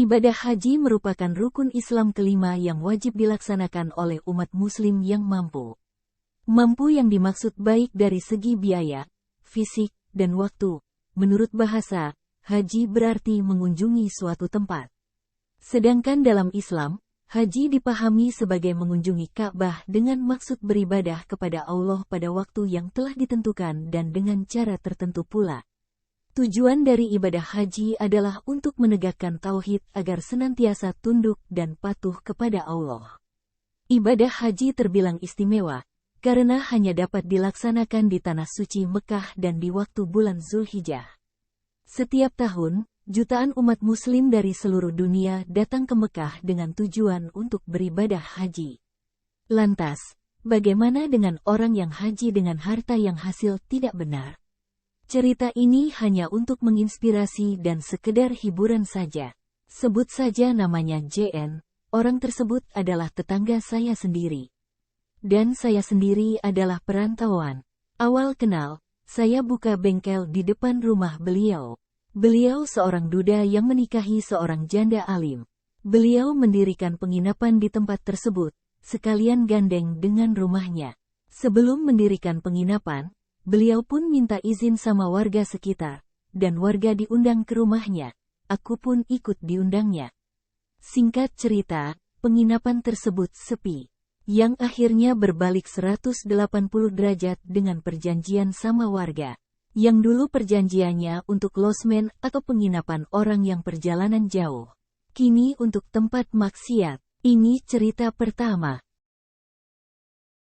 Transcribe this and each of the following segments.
Ibadah haji merupakan rukun Islam kelima yang wajib dilaksanakan oleh umat muslim yang mampu. Mampu yang dimaksud baik dari segi biaya, fisik, dan waktu. Menurut bahasa, haji berarti mengunjungi suatu tempat. Sedangkan dalam Islam, haji dipahami sebagai mengunjungi Ka'bah dengan maksud beribadah kepada Allah pada waktu yang telah ditentukan dan dengan cara tertentu pula. Tujuan dari ibadah haji adalah untuk menegakkan tauhid agar senantiasa tunduk dan patuh kepada Allah. Ibadah haji terbilang istimewa, karena hanya dapat dilaksanakan di Tanah Suci Mekah dan di waktu bulan Zulhijjah. Setiap tahun, jutaan umat muslim dari seluruh dunia datang ke Mekah dengan tujuan untuk beribadah haji. Lantas, bagaimana dengan orang yang haji dengan harta yang hasil tidak benar? Cerita ini hanya untuk menginspirasi dan sekedar hiburan saja. Sebut saja namanya JN, orang tersebut adalah tetangga saya sendiri. Dan saya sendiri adalah perantauan. Awal kenal, saya buka bengkel di depan rumah beliau. Beliau seorang duda yang menikahi seorang janda alim. Beliau mendirikan penginapan di tempat tersebut, sekalian gandeng dengan rumahnya. Sebelum mendirikan penginapan, beliau pun minta izin sama warga sekitar, dan warga diundang ke rumahnya. Aku pun ikut diundangnya. Singkat cerita, penginapan tersebut sepi, yang akhirnya berbalik 180 derajat dengan perjanjian sama warga. Yang dulu perjanjiannya untuk losmen atau penginapan orang yang perjalanan jauh. Kini untuk tempat maksiat. Ini cerita pertama.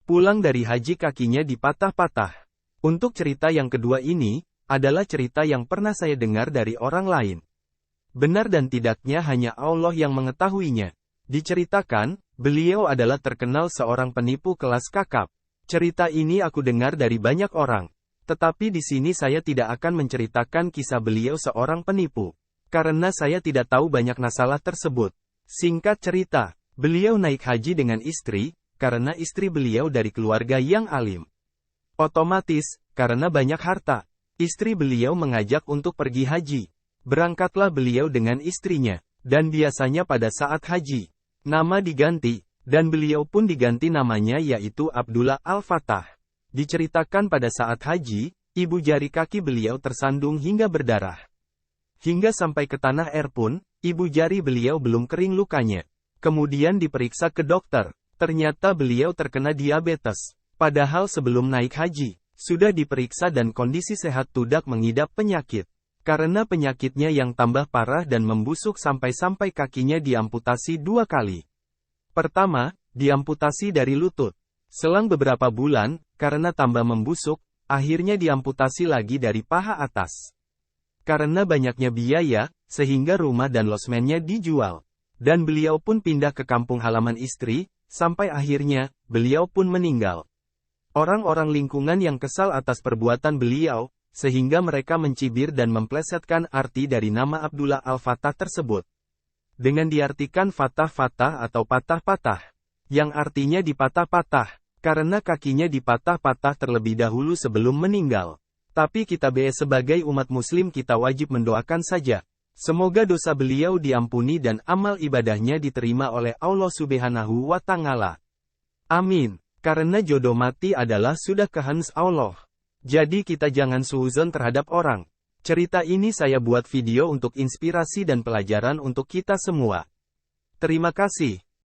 Pulang dari haji kakinya dipatah-patah. Untuk cerita yang kedua ini, adalah cerita yang pernah saya dengar dari orang lain. Benar dan tidaknya hanya Allah yang mengetahuinya. Diceritakan, beliau adalah terkenal seorang penipu kelas kakap. Cerita ini aku dengar dari banyak orang. Tetapi di sini saya tidak akan menceritakan kisah beliau seorang penipu. Karena saya tidak tahu banyak masalah tersebut. Singkat cerita, beliau naik haji dengan istri, karena istri beliau dari keluarga yang alim. Otomatis, karena banyak harta, istri beliau mengajak untuk pergi haji. Berangkatlah beliau dengan istrinya, dan biasanya pada saat haji, nama diganti, dan beliau pun diganti namanya yaitu Abdullah Al-Fatah. Diceritakan pada saat haji, ibu jari kaki beliau tersandung hingga berdarah. Hingga sampai ke tanah air pun, ibu jari beliau belum kering lukanya. Kemudian diperiksa ke dokter, ternyata beliau terkena diabetes. Padahal sebelum naik haji, sudah diperiksa dan kondisi sehat tidak mengidap penyakit. Karena penyakitnya yang tambah parah dan membusuk sampai-sampai kakinya diamputasi 2 kali. Pertama, diamputasi dari lutut. Selang beberapa bulan, karena tambah membusuk, akhirnya diamputasi lagi dari paha atas. Karena banyaknya biaya, sehingga rumah dan losmennya dijual. Dan beliau pun pindah ke kampung halaman istri, sampai akhirnya, beliau pun meninggal. Orang-orang lingkungan yang kesal atas perbuatan beliau, sehingga mereka mencibir dan memplesetkan arti dari nama Abdullah Al-Fatah tersebut. Dengan diartikan fatah-fatah atau patah-patah, yang artinya dipatah-patah, karena kakinya dipatah-patah terlebih dahulu sebelum meninggal. Tapi kita sebagai umat muslim kita wajib mendoakan saja. Semoga dosa beliau diampuni dan amal ibadahnya diterima oleh Allah Subhanahu wa Ta'ala. Amin. Karena jodoh mati adalah sudah kehendak Allah. Jadi kita jangan suuzon terhadap orang. Cerita ini saya buat video untuk inspirasi dan pelajaran untuk kita semua. Terima kasih.